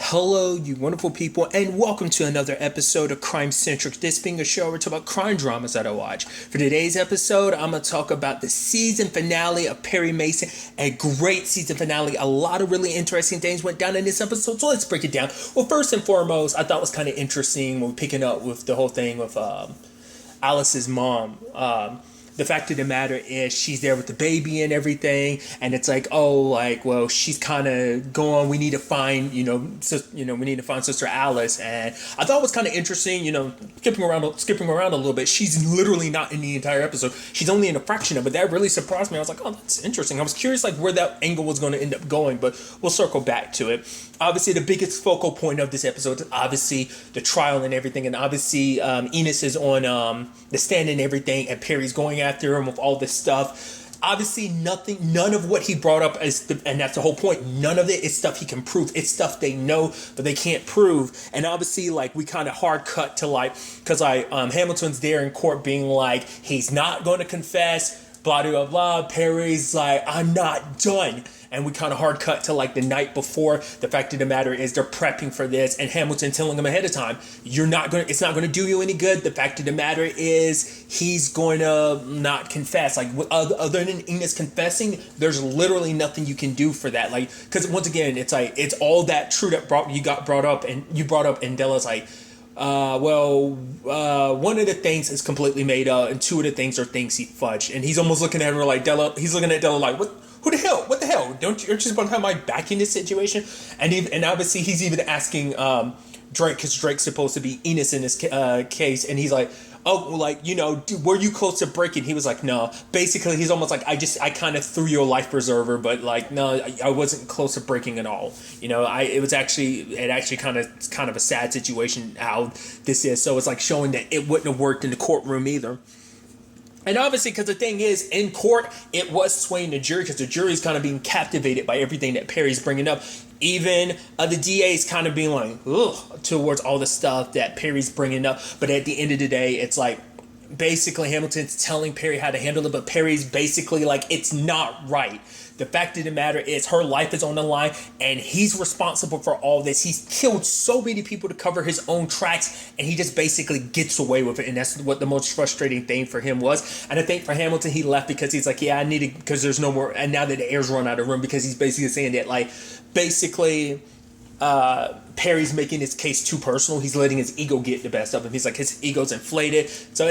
Hello, you wonderful people, and welcome to another episode of Crime Centric. This being a show where we talk about crime dramas that I watch. For today's episode, I'm going to talk about the season finale of Perry Mason. A great season finale. A lot of really interesting things went down in this episode, so let's break it down. Well, first and foremost, I thought it was kind of interesting when picking up with the whole thing with Alice's mom. The fact of the matter is she's there with the baby and everything, and it's like, oh, like, well, she's kind of going, we need to find, we need to find Sister Alice. And I thought it was kind of interesting, skipping around a little bit. She's literally not in the entire episode. She's only in a fraction of it. That really surprised me. I was like, oh, that's interesting. I was curious like where that angle was going to end up going, but we'll circle back to it. Obviously, the biggest focal point of this episode is obviously the trial and everything, and obviously Enos is on the stand and everything, and Perry's going after him with all this stuff. Obviously, none of what he brought up and that's the whole point. None of it is stuff he can prove. It's stuff they know, but they can't prove. And obviously, like, we kind of hard cut to because Hamilton's there in court being like, he's not going to confess. Blah blah blah. Perry's like, I'm not done. And we kind of hard cut to like the night before. The fact of the matter is they're prepping for this, and Hamilton telling him ahead of time, it's not gonna do you any good. The fact of the matter is he's going to not confess. Like, other than Enos confessing, there's literally nothing you can do for that. Like, because once again, it's like it's all that true that brought up, and Della's like, one of the things is completely made up, and two of the things are things he fudged. And he's almost looking at her like he's looking at Della like, what? Who the hell? What the hell? Aren't you supposed to have my back in this situation? And obviously he's even asking Drake, because Drake's supposed to be Enos in this case, and he's like, oh, like, were you close to breaking? He was like, no. Basically, he's almost like, I kind of threw you a life preserver, but like, no, I wasn't close to breaking at all. It actually kind of a sad situation how this is. So it's like showing that it wouldn't have worked in the courtroom either. And obviously, because the thing is, in court, it was swaying the jury, because the jury's kind of being captivated by everything that Perry's bringing up. Even the DA's kind of being like, ugh, towards all the stuff that Perry's bringing up. But at the end of the day, it's like, basically Hamilton's telling Perry how to handle it, but Perry's basically like, it's not right. The fact of the matter is her life is on the line, and he's responsible for all this. He's killed so many people to cover his own tracks, and he just basically gets away with it. And that's what the most frustrating thing for him was. And I think for Hamilton, he left because he's like, yeah, I need it because there's no more. And now that the air's run out of room, because he's basically saying that, like, basically Perry's making his case too personal. He's letting his ego get the best of him. He's like, his ego's inflated. So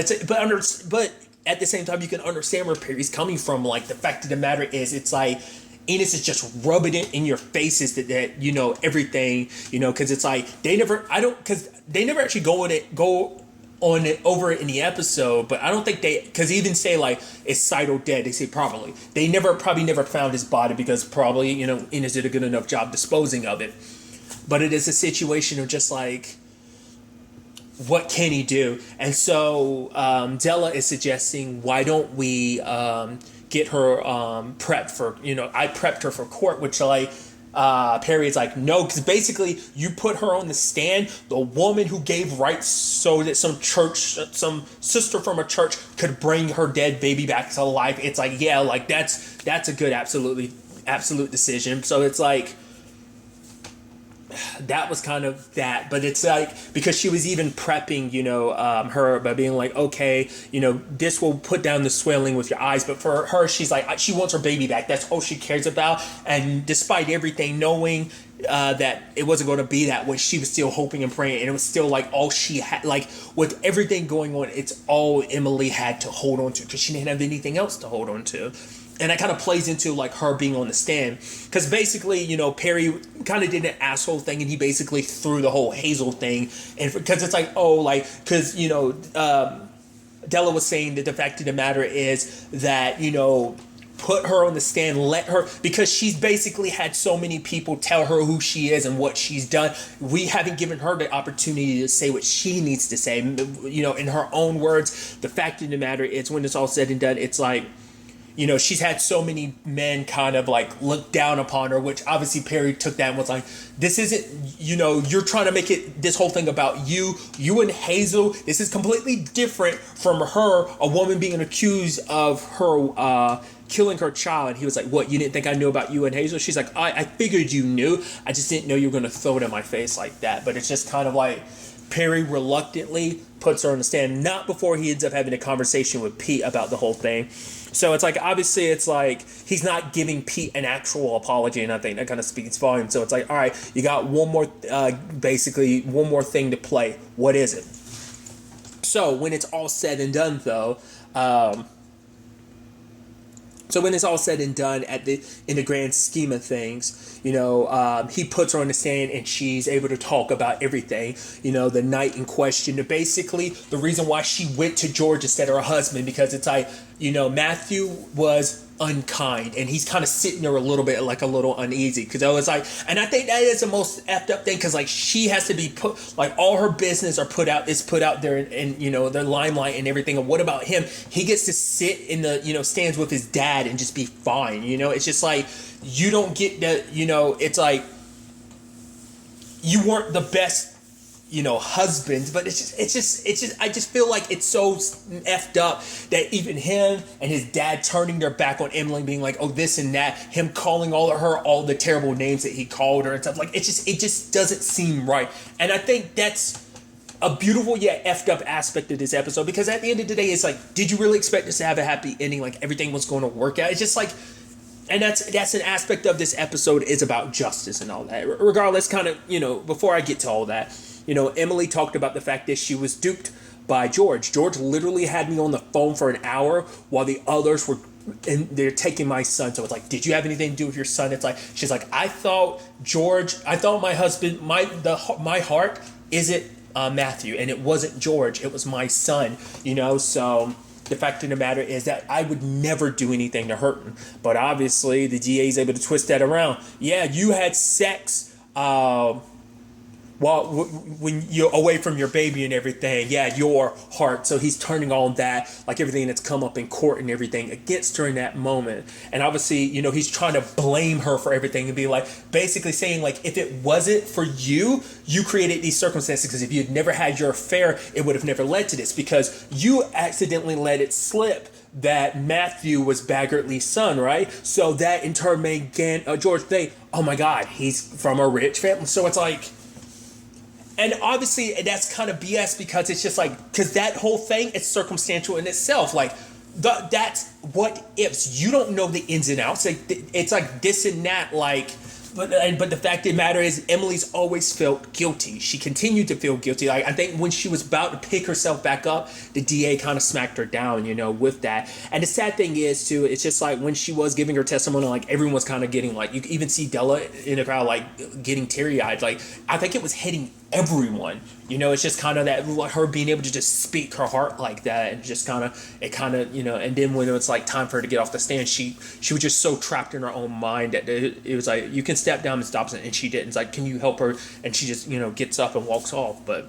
but at the same time, you can understand where Perry's coming from. Like, the fact of the matter is, it's like, Enos is just rubbing it in your faces that everything, because it's like, they never actually go on it over it in the episode, but I don't think because they even say, like, is Saito dead? They say probably. They probably never found his body, because probably, Enos did a good enough job disposing of it. But it is a situation of just like, what can he do? And so Della is suggesting, why don't we get her prepped for, I prepped her for court, which like, Perry is like, no, because basically you put her on the stand, the woman who gave rights so that some sister from a church could bring her dead baby back to life. It's like, yeah, like that's a good, absolute decision. So it's like, that was kind of that, but it's like, because she was even prepping, her by being like, okay, this will put down the swelling with your eyes, but for her, she's like, she wants her baby back. That's all she cares about. And despite everything, knowing that it wasn't going to be that way, she was still hoping and praying, and it was still like all she had, like, with everything going on, it's all Emily had to hold on to, because she didn't have anything else to hold on to. And that kind of plays into like her being on the stand, because basically, Perry kind of did an asshole thing, and he basically threw the whole Hazel thing, and because it's like, oh, like, because Della was saying that the fact of the matter is that put her on the stand, let her, because she's basically had so many people tell her who she is and what she's done. We haven't given her the opportunity to say what she needs to say, in her own words. The fact of the matter is, when it's all said and done, it's like, she's had so many men kind of like look down upon her, which obviously Perry took that and was like, this isn't, you're trying to make it this whole thing about you and Hazel. This is completely different from her, a woman being accused of her killing her child. And he was like, what, you didn't think I knew about you and Hazel? She's like, I figured you knew. I just didn't know you were going to throw it in my face like that. But it's just kind of like Perry reluctantly puts her on the stand, not before he ends up having a conversation with Pete about the whole thing. So it's like, obviously it's like he's not giving Pete an actual apology, and I think that kind of speaks volume. So it's like, all right, you got basically one more thing to play. What is it? So when it's all said and done, though, in the grand scheme of things, he puts her on the stand and she's able to talk about everything, the night in question. Basically, the reason why she went to George instead of her husband, because it's like, Matthew was unkind and he's kind of sitting there a little uneasy, because I was like, and I think that is the most effed up thing, because like she has to be put, like all her business is put out there and their limelight and everything. And what about him? He gets to sit in the stands with his dad and just be fine. It's just like, you don't get that. It's like you weren't the best husbands, but it's just I just feel like it's so effed up that even him and his dad turning their back on Emily, being like, oh, this and that, him calling all the terrible names that he called her and stuff, like it just doesn't seem right. And I think that's a beautiful yet effed up aspect of this episode, because at the end of the day, it's like, did you really expect us to have a happy ending, like everything was going to work out? It's just like, and that's an aspect of this episode, is about justice and all that. Regardless, kind of, before I get to all that, Emily talked about the fact that she was duped by George. George literally had me on the phone for an hour while the others were, and they're taking my son. So it's like, did you have anything to do with your son? It's like, she's like, I thought my husband, my heart isn't Matthew, and it wasn't George, it was my son, so the fact of the matter is that I would never do anything to hurt him. But obviously the DA is able to twist that around. Yeah, you had sex when you're away from your baby and everything. Yeah, your heart. So he's turning on that, like everything that's come up in court and everything against her in that moment. And obviously, he's trying to blame her for everything and be like, basically saying like, if it wasn't for you, you created these circumstances, because if you had never had your affair, it would have never led to this, because you accidentally let it slip that Matthew was Baggertly's son, right? So that in turn made George think, oh my God, he's from a rich family. So it's like, and obviously that's kind of BS, because it's just like, because that whole thing is circumstantial in itself. Like that's what ifs. You don't know the ins and outs. Like, it's like this and that. Like, but the fact of the matter is, Emily's always felt guilty. She continued to feel guilty. Like, I think when she was about to pick herself back up, the DA kind of smacked her down, with that. And the sad thing is too, it's just like when she was giving her testimony, like everyone was kind of getting, like, you even see Della in the crowd like getting teary-eyed. Like, I think it was hitting everyone. It's just kind of that, her being able to just speak her heart like that, and just kind of, and then when it was like time for her to get off the stand, she was just so trapped in her own mind that it was like, you can step down and stop it, and she didn't. It's like, can you help her? And she just, gets up and walks off. But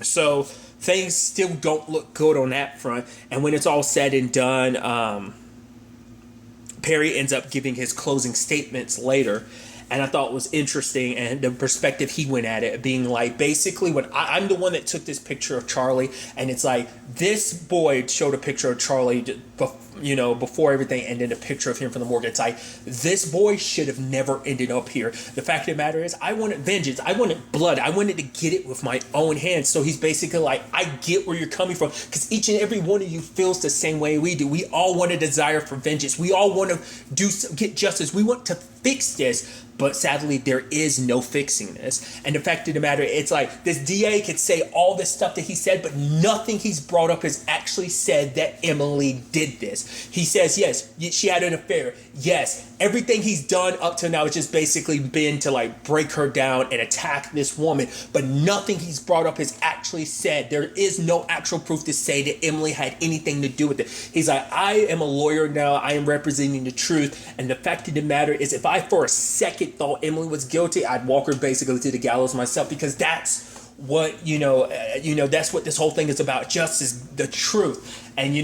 so things still don't look good on that front. And when it's all said and done, Perry ends up giving his closing statements later. And I thought it was interesting, and the perspective he went at it, being like, basically, when I'm the one that took this picture of Charlie, and it's like, this boy showed a picture of Charlie, before everything, and then a picture of him from the morgue. It's like, this boy should have never ended up here. The fact of the matter is, I wanted vengeance. I wanted blood. I wanted to get it with my own hands. So he's basically like, I get where you're coming from, because each and every one of you feels the same way we do. We all want a desire for vengeance. We all want to get justice. We want to fix this. But sadly, there is no fixing this. And the fact of the matter, it's like, this DA could say all this stuff that he said, but nothing he's brought up has actually said that Emily did this. He says, yes, she had an affair. Yes, everything he's done up to now has just basically been to like break her down and attack this woman. But nothing he's brought up has actually said. There is no actual proof to say that Emily had anything to do with it. He's like, I am a lawyer now. I am representing the truth. And the fact of the matter is, if I for a second thought Emily was guilty, I'd walk her basically to the gallows myself, because what that's what this whole thing is about, justice, the truth. And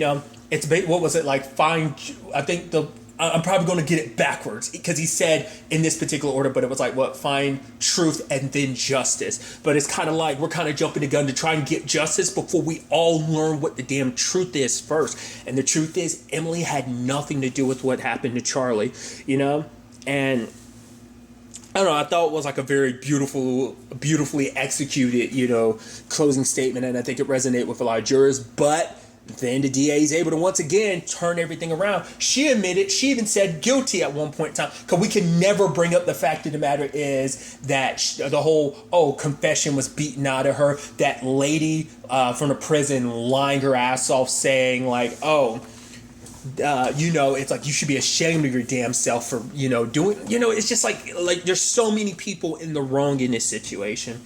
what was it like? I think I'm probably going to get it backwards because he said in this particular order, but it was like what, find truth and then justice. But it's kind of like we're kind of jumping the gun to try and get justice before we all learn what the damn truth is first. And the truth is, Emily had nothing to do with what happened to Charlie, you know? And I don't know, I thought it was like a very beautifully executed, you know, closing statement. And I think it resonated with a lot of jurors, but then the DA is able to once again turn everything around. She admitted, she even said guilty at one point in time, because we can never bring up the fact of the matter is that the whole, confession was beaten out of her. That lady from the prison lying her ass off saying like, it's like you should be ashamed of your damn self for, doing, it's just like there's so many people in the wrong in this situation.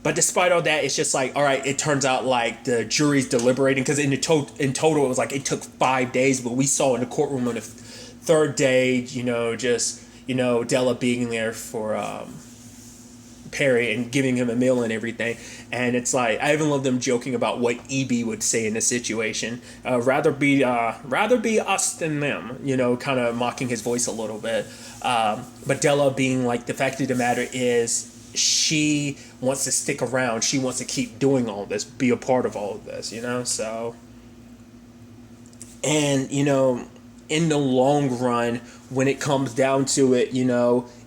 But despite all that, it's just like, all right, it turns out like the jury's deliberating because in total it was like it took 5 days, but we saw in the courtroom on the third day, Della being there for Perry and giving him a meal and everything. And it's like, I even love them joking about what EB would say in this situation. Rather be us than them, kind of mocking his voice a little bit. But Della being like, the fact of the matter is, she wants to stick around. She wants to keep doing all this, be a part of all of this, so. And, in the long run, when it comes down to it,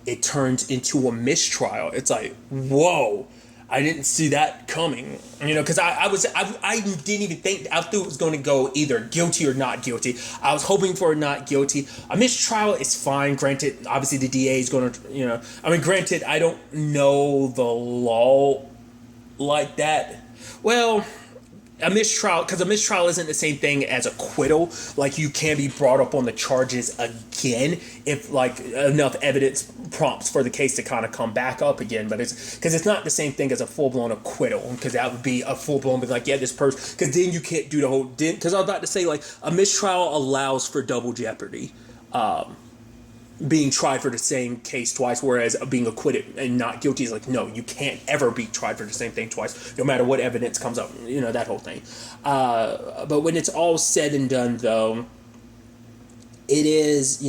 it turns into a mistrial. It's like, whoa, I didn't see that coming, because I didn't even think, I thought it was going to go either guilty or not guilty. I was hoping for a not guilty. A mistrial is fine. Granted, obviously the DA is going to, granted, I don't know the law like that. Well, a mistrial isn't the same thing as acquittal. Like, you can be brought up on the charges again if like enough evidence prompts for the case to kind of come back up again. But it's not the same thing as a full-blown acquittal, because that would be a full-blown, like, yeah, this person, because then you can't do the whole, because I was about to say, like, a mistrial allows for double jeopardy, being tried for the same case twice, whereas being acquitted and not guilty is like, no, you can't ever be tried for the same thing twice, no matter what evidence comes up, that whole thing. But when it's all said and done, though, it is,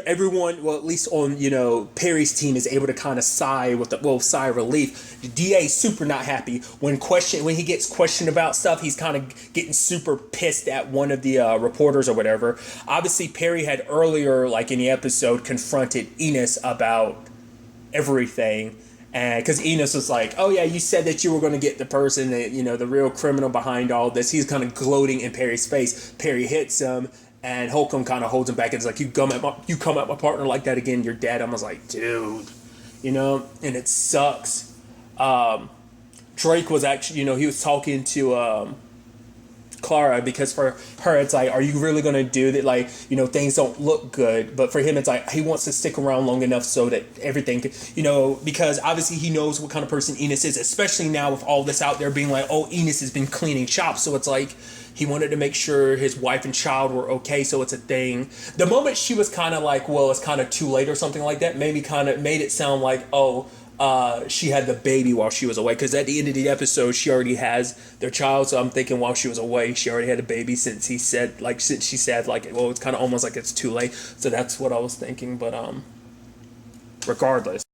everyone, well, at least on, Perry's team is able to kind of sigh of relief. The DA is super not happy when he gets questioned about stuff. He's kind of getting super pissed at one of the reporters or whatever. Obviously, Perry had earlier, like in the episode, confronted Enos about everything. And because Enos was like, oh yeah, you said that you were going to get the person that, the real criminal behind all this. He's kind of gloating in Perry's face. Perry hits him. And Holcomb kind of holds him back and is like, you come at my partner like that again, you're dead. I was like, dude, and it sucks. Drake was actually, he was talking to Clara, because for her it's like, are you really going to do that? Like, things don't look good. But for him, it's like he wants to stick around long enough so that everything can, because obviously he knows what kind of person Enos is, especially now with all this out there being like, oh, Enos has been cleaning shops. So it's like, he wanted to make sure his wife and child were okay, so it's a thing. The moment she was kind of like, well, it's kind of too late or something like that, made it sound like, she had the baby while she was away. Because at the end of the episode, she already has their child. So I'm thinking while she was away, she already had a baby since she said, well, it's kind of almost like it's too late. So that's what I was thinking. But regardless.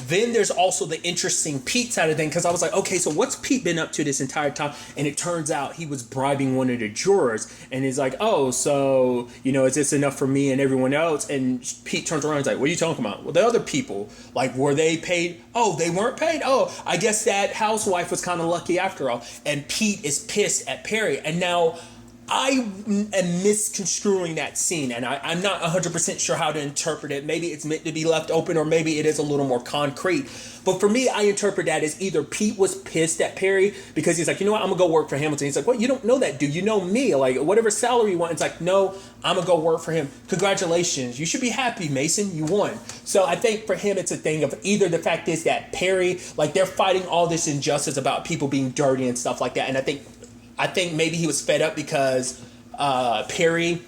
Then there's also the interesting Pete side of thing, because I was like, okay, so what's Pete been up to this entire time? And it turns out he was bribing one of the jurors, and he's like, oh, so, is this enough for me and everyone else? And Pete turns around and he's like, what are you talking about? Well, the other people, like, were they paid? Oh, they weren't paid? Oh, I guess that housewife was kind of lucky after all. And Pete is pissed at Perry, and now I am misconstruing that scene, and I'm not 100% sure how to interpret it. Maybe it's meant to be left open, or maybe it is a little more concrete. But for me, I interpret that as either Pete was pissed at Perry because he's like, you know what, I'm going to go work for Hamilton. He's like, well, you don't know that dude. You know me. Like, whatever salary you want. It's like, no, I'm going to go work for him. Congratulations. You should be happy, Mason. You won. So I think for him, it's a thing of either the fact is that Perry, like, they're fighting all this injustice about people being dirty and stuff like that. And I think maybe he was fed up because Perry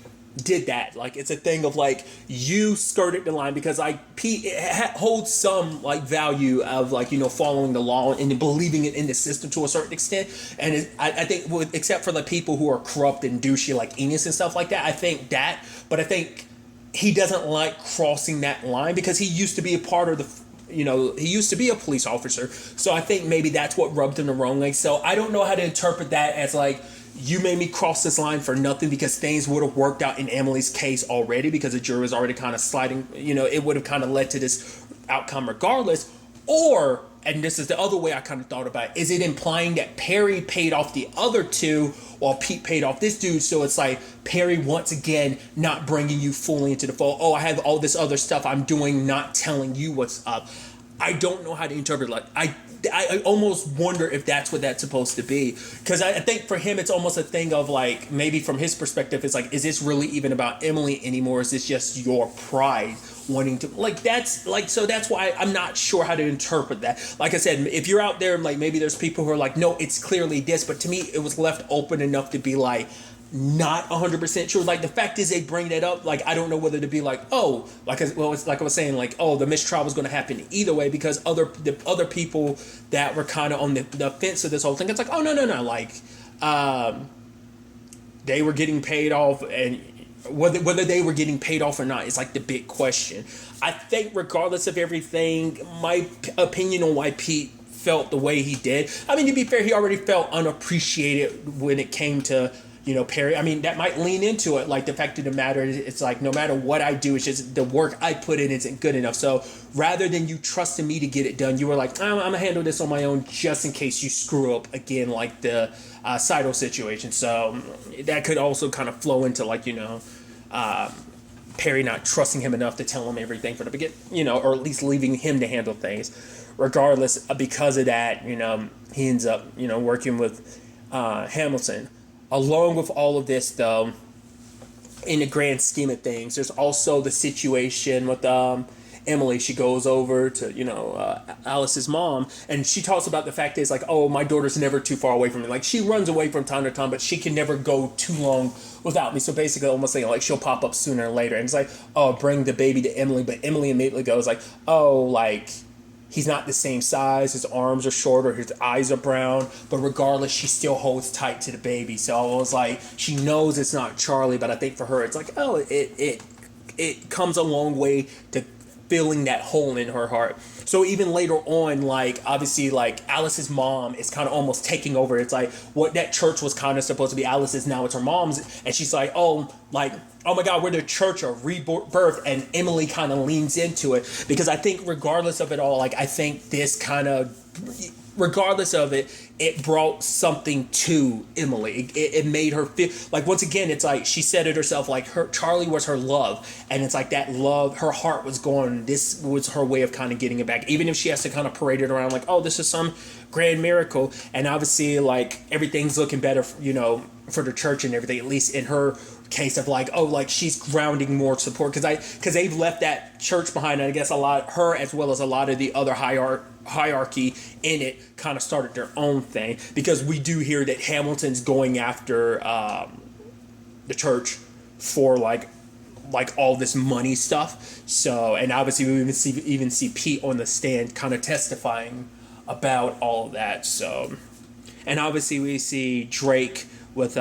did that. Like, it's a thing of like, you skirted the line, because like Pete holds some like value of like, following the law and believing it in the system to a certain extent. And I think except for the people who are corrupt and douchey like Enos and stuff like that, I think that, but I think he doesn't like crossing that line, because he used to be a part of the, he used to be a police officer. So I think maybe that's what rubbed him the wrong way. So I don't know how to interpret that as like, you made me cross this line for nothing, because things would have worked out in Emily's case already, because the jury was already kind of sliding, it would have kind of led to this outcome regardless. Or, and this is the other way I kind of thought about it, is it implying that Perry paid off the other two while Pete paid off this dude? So it's like Perry once again not bringing you fully into the fold. Oh, I have all this other stuff I'm doing, not telling you what's up. I don't know how to interpret it. Like, I almost wonder if that's what that's supposed to be, because I think for him it's almost a thing of like, maybe from his perspective it's like, is this really even about Emily anymore? Is this just your pride wanting to, like, that's like, so that's why I'm not sure how to interpret that. Like I said, if you're out there, like, maybe there's people who are like, no, it's clearly this, but to me it was left open enough to be like, not 100% sure. Like, the fact is they bring that up, like, I don't know whether to be like, oh, like, well, it's like I was saying, like, oh, the mistrial was going to happen either way, because the other people that were kind of on the fence of this whole thing, it's like, oh, no, like, they were getting paid off, and whether they were getting paid off or not is like the big question. I think regardless of everything, my opinion on why Pete felt the way he did, I mean, to be fair, he already felt unappreciated when it came to, Perry. I mean, that might lean into it. Like, the fact of the matter is, it's like, no matter what I do, it's just the work I put in isn't good enough. So rather than you trusting me to get it done, you were like, I'm going to handle this on my own just in case you screw up again, like the Saito situation. So that could also kind of flow into, like, Perry not trusting him enough to tell him everything from the beginning, or at least leaving him to handle things. Regardless, because of that, he ends up, working with Hamilton. Along with all of this, though, in the grand scheme of things, there's also the situation with Emily. She goes over to, Alice's mom, and she talks about the fact is like, oh, my daughter's never too far away from me. Like, she runs away from time to time, but she can never go too long without me. So basically almost saying, like, she'll pop up sooner or later. And it's like, oh, bring the baby to Emily. But Emily immediately goes like, oh, like, he's not the same size, his arms are shorter, his eyes are brown, but regardless, she still holds tight to the baby. So I was like, she knows it's not Charlie, but I think for her, it's like, oh, it comes a long way to filling that hole in her heart. So even later on, like, obviously, like, Alice's mom is kind of almost taking over. It's like, what that church was kind of supposed to be Alice's, now it's her mom's, and she's like, oh, like, oh my God, we're the church of rebirth, and Emily kind of leans into it, because I think regardless of it all, like, I think this kind of, regardless of it, it brought something to Emily. It made her feel like, once again, it's like she said it herself, like, Charlie was her love, and it's like that love, her heart was gone. This was her way of kind of getting it back, even if she has to kind of parade it around like, oh, this is some grand miracle. And obviously, like, everything's looking better, for the church and everything, at least in her case of like, oh, like, she's grounding more support, because they've left that church behind, and I guess a lot, her as well as a lot of the other hierarchy in it kind of started their own thing, because we do hear that Hamilton's going after the church for like all this money stuff. So, and obviously we even see Pete on the stand kind of testifying about all of that. So, and obviously we see Drake with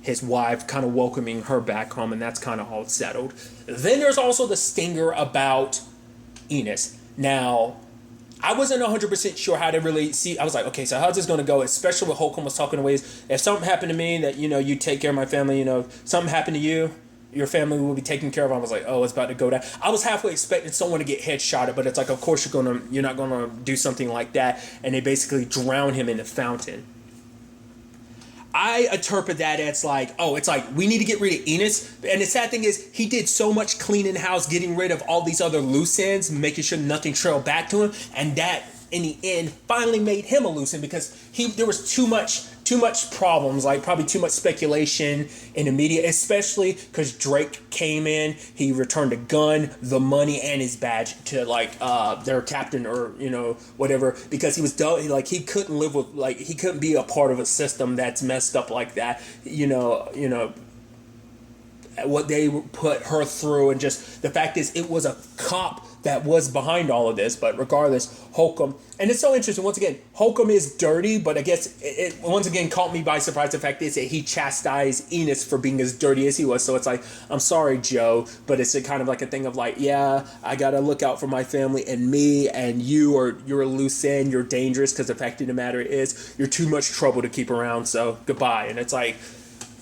his wife kind of welcoming her back home, and that's kind of all settled. Then there's also the stinger about Enos. Now, I wasn't 100% sure how to really see. I was like, okay, so how's this going to go? Especially with Holcomb was talking ways. If something happened to me that, you take care of my family, something happened to you, your family will be taken care of. I was like, oh, it's about to go down. I was halfway expecting someone to get headshotted, but it's like, of course you're not going to do something like that. And they basically drown him in the fountain. I interpret that as like, oh, it's like, we need to get rid of Enos. And the sad thing is, he did so much cleaning house, getting rid of all these other loose ends, making sure nothing trailed back to him. And that, in the end, finally made him a loose end, because there was too much problems, like probably too much speculation in the media, especially because Drake came in, he returned a gun, the money, and his badge to like their captain, or whatever, because he was done. Like, he couldn't live with, like, he couldn't be a part of a system that's messed up like that. what they put her through, and just the fact is it was a cop that was behind all of this. But regardless, Holcomb, and it's so interesting, once again, Holcomb is dirty, but I guess it once again caught me by surprise. The fact is that he chastised Enos for being as dirty as he was. So it's like, I'm sorry, Joe, but it's a kind of like a thing of like, yeah, I gotta look out for my family and me, and you're a loose end, you're dangerous, because the fact of the matter is you're too much trouble to keep around, so goodbye. And it's like,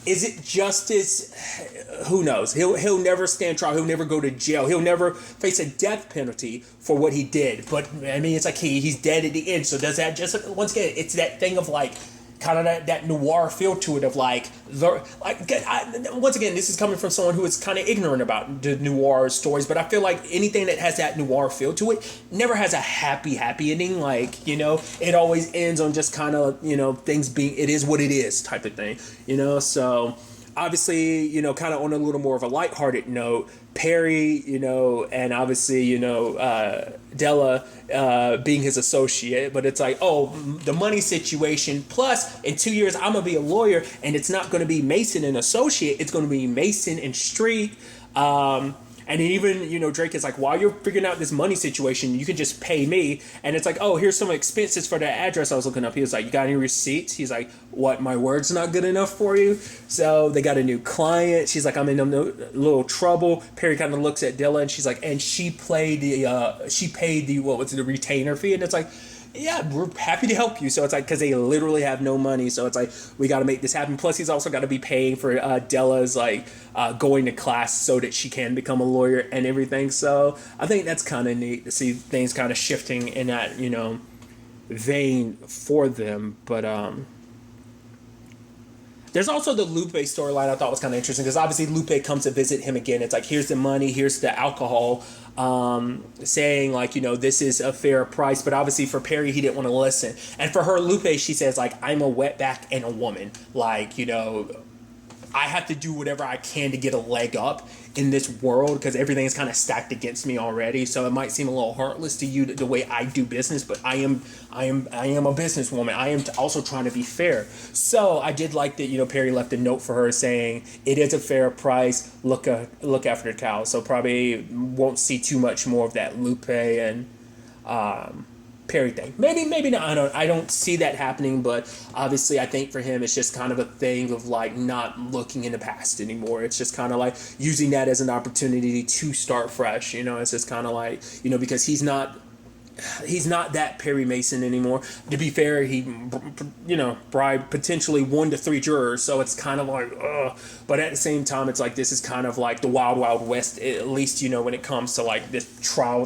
is it justice? Who knows? He'll never stand trial. He'll never go to jail. He'll never face a death penalty for what he did. But I mean, it's like he's dead at the end. So does that just, once again, it's that thing of like, kind of that noir feel to it of like once again, this is coming from someone who is kind of ignorant about the noir stories, but I feel like anything that has that noir feel to it never has a happy ending. Like, it always ends on just kind of, things being, it is what it is type of thing, so obviously, kind of on a little more of a lighthearted note, Perry, and obviously, Della being his associate, but it's like, oh, the money situation, plus in 2 years I'm gonna be a lawyer, and it's not gonna be Mason and associate, it's gonna be Mason and Street. And even, Drake is like, while you're figuring out this money situation, you can just pay me. And it's like, oh, here's some expenses for that address I was looking up. He was like, you got any receipts? He's like, what, my word's not good enough for you? So they got a new client. She's like, I'm in a little trouble. Perry kind of looks at Dilla, and she's like, and she paid the retainer fee. And it's like, yeah, we're happy to help you. So it's like, because they literally have no money. So it's like, we got to make this happen. Plus, he's also got to be paying for Della's going to class so that she can become a lawyer and everything. So I think that's kind of neat to see things kind of shifting in that, vein for them. But there's also the Lupe storyline I thought was kind of interesting, because obviously Lupe comes to visit him again. It's like, here's the money, here's the alcohol, saying like, this is a fair price. But obviously for Perry, he didn't want to listen. And for her, Lupe, she says like, I'm a wetback and a woman. Like, I have to do whatever I can to get a leg up in this world, because everything is kind of stacked against me already. So it might seem a little heartless to you, the way I do business, but I am a businesswoman. I am also trying to be fair. So I did like that, Perry left a note for her saying it is a fair price. Look after the cow. So probably won't see too much more of that Lupe and Perry thing. Maybe not. I don't see that happening, but obviously I think for him it's just kind of a thing of like not looking in the past anymore. It's just kind of like using that as an opportunity to start fresh. It's just kind of like, because he's not that Perry Mason anymore. To be fair, he, bribed potentially 1 to 3 jurors, so it's kind of like, but at the same time, it's like, this is kind of like the wild, wild west, at least, when it comes to like this trial,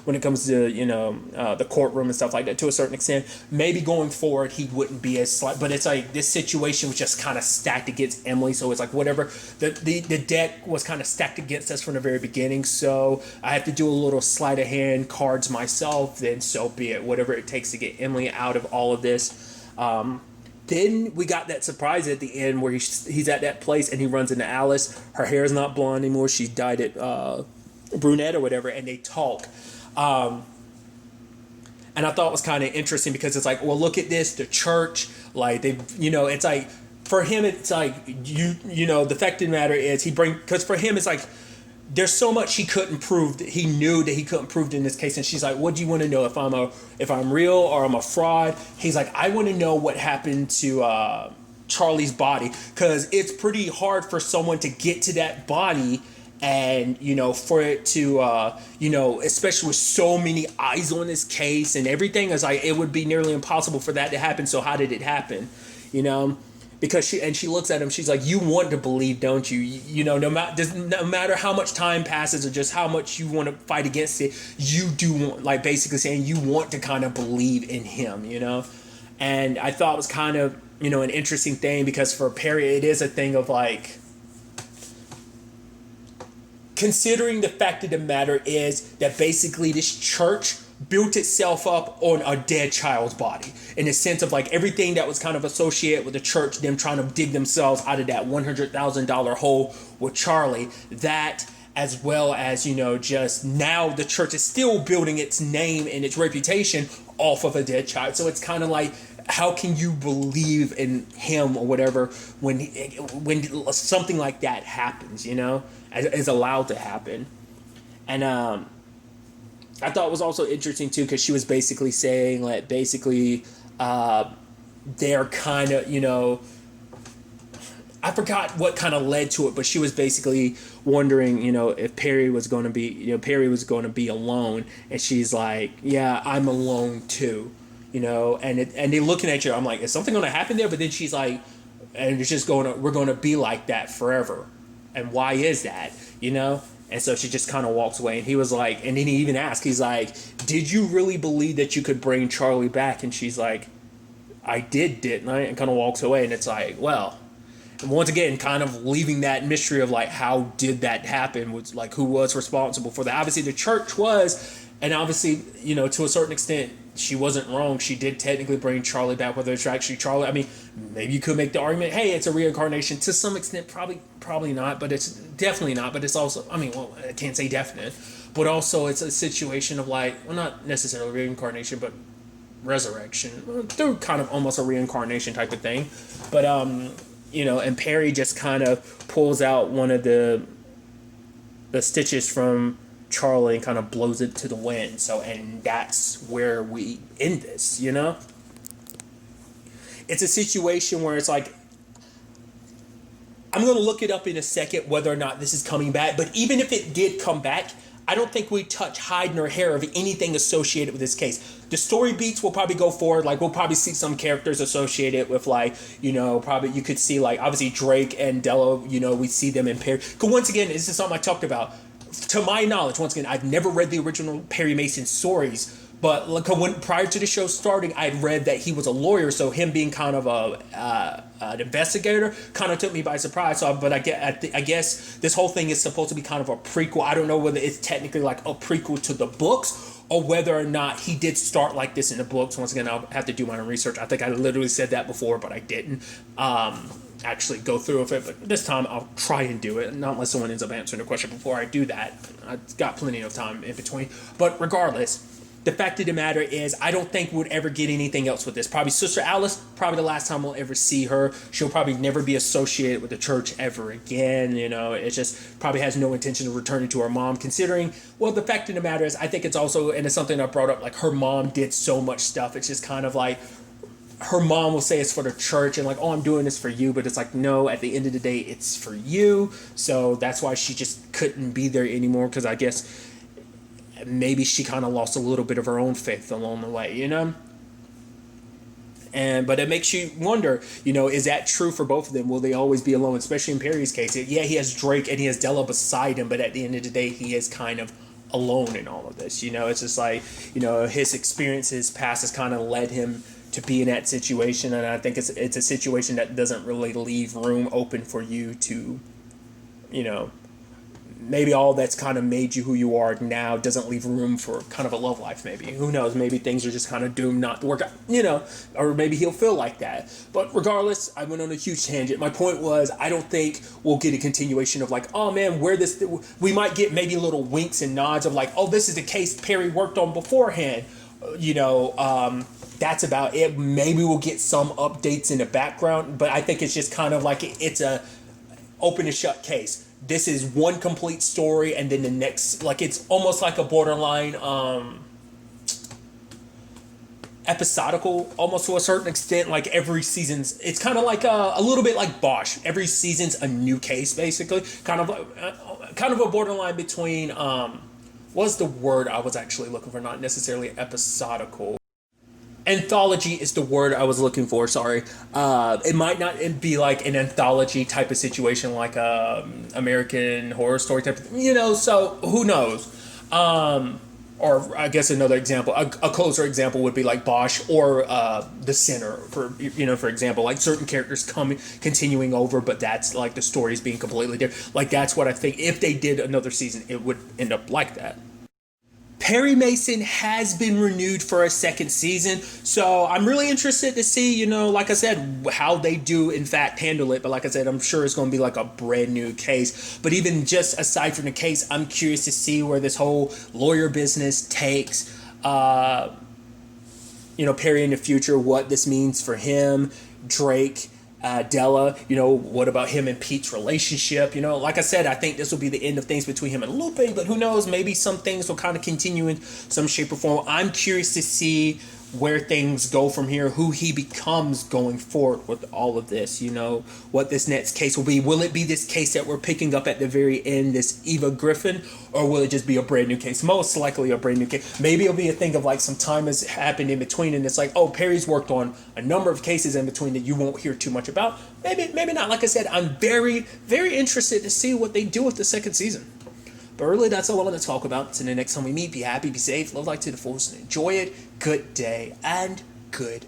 when it comes to, the courtroom and stuff like that, to a certain extent. Maybe going forward, he wouldn't be as slight, but it's like, this situation was just kind of stacked against Emily, so it's like, whatever, the deck was kind of stacked against us from the very beginning, so I have to do a little sleight of hand cards myself, then so be it. Whatever it takes to get Emily out of all of this. Then we got that surprise at the end where he's at that place and he runs into Alice. Her hair is not blonde anymore. She's dyed it brunette or whatever, and they talk. And I thought it was kind of interesting because it's like, well, look at this. The church, like they, it's like for him, it's like the fact of the matter is because for him it's like, there's so much he couldn't prove. He knew that he couldn't prove in this case, and she's like, "What do you want to know? If I'm real or I'm a fraud?" He's like, "I want to know what happened to Charlie's body, because it's pretty hard for someone to get to that body, and for it to especially with so many eyes on this case and everything, is like it would be nearly impossible for that to happen. So how did it happen? Because she looks at him, she's like, you want to believe, don't you? No matter how much time passes or just how much you want to fight against it, you do want, like basically saying you want to kind of believe in him, And I thought it was kind of, an interesting thing, because for Perry, it is a thing of like, considering the fact of the matter is that basically this church built itself up on a dead child's body, in the sense of like everything that was kind of associated with the church, them trying to dig themselves out of that $100,000 hole with Charlie, that as well as, just now the church is still building its name and its reputation off of a dead child. So it's kind of like, how can you believe in him or whatever when something like that happens, is allowed to happen. And I thought it was also interesting too, because she was basically saying that they're kind of, I forgot what kind of led to it, but she was basically wondering, if Perry was going to be alone, and she's like, yeah, I'm alone too, and they're looking at you. I'm like, is something going to happen there? But then she's like, and it's just we're going to be like that forever. And why is that, And so she just kind of walks away, and he was like, and then he even asked, he's like, did you really believe that you could bring Charlie back? And she's like, I didn't I? And kind of walks away, and it's like, well, and once again, kind of leaving that mystery of like, how did that happen? Was like, who was responsible for that? Obviously, the church was, and obviously, to a certain extent, she wasn't wrong. She did technically bring Charlie back, whether it's actually Charlie. I mean, maybe you could make the argument, hey, it's a reincarnation. To some extent, probably not, but it's definitely not. But it's also, I mean, well, I can't say definite, but also it's a situation of like, well, not necessarily reincarnation, but resurrection, through kind of almost a reincarnation type of thing. But and Perry just kind of pulls out one of the stitches from Charlie and kind of blows it to the wind. So, and that's where we end this, It's a situation where it's like, I'm going to look it up in a second whether or not this is coming back, but even if it did come back, I don't think we touch hide nor hair of anything associated with this case. The story beats will probably go forward. Like, we'll probably see some characters associated with, like, probably you could see, like, obviously Drake and Della, we see them in Perry. Because once again, this is something I talked about. To my knowledge, once again, I've never read the original Perry Mason stories. But like, prior to the show starting, I'd read that he was a lawyer, so him being kind of an investigator kind of took me by surprise. So, but I guess this whole thing is supposed to be kind of a prequel. I don't know whether it's technically like a prequel to the books, or whether or not he did start like this in the books. Once again, I'll have to do my own research. I think I literally said that before, but I didn't actually go through with it. But this time I'll try and do it, not unless someone ends up answering the question before I do that. I've got plenty of time in between. But regardless, the fact of the matter is, I don't think we'll ever get anything else with this. Probably Sister Alice, probably the last time we'll ever see her. She'll probably never be associated with the church ever again. It just probably has no intention of returning to her mom, considering, well, the fact of the matter is, I think it's also, and it's something I brought up, like, her mom did so much stuff. It's just kind of like, her mom will say it's for the church and like, oh, I'm doing this for you. But it's like, no, at the end of the day, it's for you. So that's why she just couldn't be there anymore, because I guess maybe she kind of lost a little bit of her own faith along the way, but it makes you wonder, is that true for both of them? Will they always be alone? Especially in Perry's case, yeah, he has Drake and he has Della beside him, but at the end of the day, he is kind of alone in all of this. It's just like, his experiences past has kind of led him to be in that situation, and I think it's a situation that doesn't really leave room open for you to, maybe all that's kind of made you who you are now doesn't leave room for kind of a love life. Maybe, who knows, maybe things are just kind of doomed not to work out, or maybe he'll feel like that. But regardless, I went on a huge tangent. My point was, I don't think we'll get a continuation of like, oh man, we might get maybe little winks and nods of like, oh, this is the case Perry worked on beforehand, that's about it. Maybe we'll get some updates in the background, but I think it's just kind of like it's a open and shut case. This is one complete story, and then the next, like, it's almost like a borderline episodical, almost to a certain extent. Like, every season's, it's kind of like a little bit like Bosch. Every season's a new case, basically. Kind of a borderline between what's the word I was actually looking for? Not necessarily episodical. Anthology is the word I was looking for, sorry. It might not be like an anthology type of situation, like American Horror Story type of, so who knows? Or I guess another example, a closer example would be like Bosch or The Sinner, for example, like certain characters continuing over, but that's like the stories being completely different. Like, that's what I think. If they did another season, it would end up like that. Perry Mason has been renewed for a second season, so I'm really interested to see, like I said, how they do in fact handle it. But like I said, I'm sure it's going to be like a brand new case. But even just aside from the case, I'm curious to see where this whole lawyer business takes. Perry in the future, what this means for him, Drake, Della, what about him and Pete's relationship? Like I said, I think this will be the end of things between him and Lupe, but who knows? Maybe some things will kind of continue in some shape or form. I'm curious to see where things go from here, who he becomes going forward with all of this, what this next case will be. Will it be this case that we're picking up at the very end, this Eva Griffin, or will it just be a brand new case? Most likely a brand new case. Maybe it'll be a thing of like some time has happened in between and it's like, oh, Perry's worked on a number of cases in between that you won't hear too much about. Maybe not. Like I said, I'm very, very interested to see what they do with the second season. But really, that's all I want to talk about. Until the next time we meet, be happy, be safe, live life to the fullest, and enjoy it. Good day and good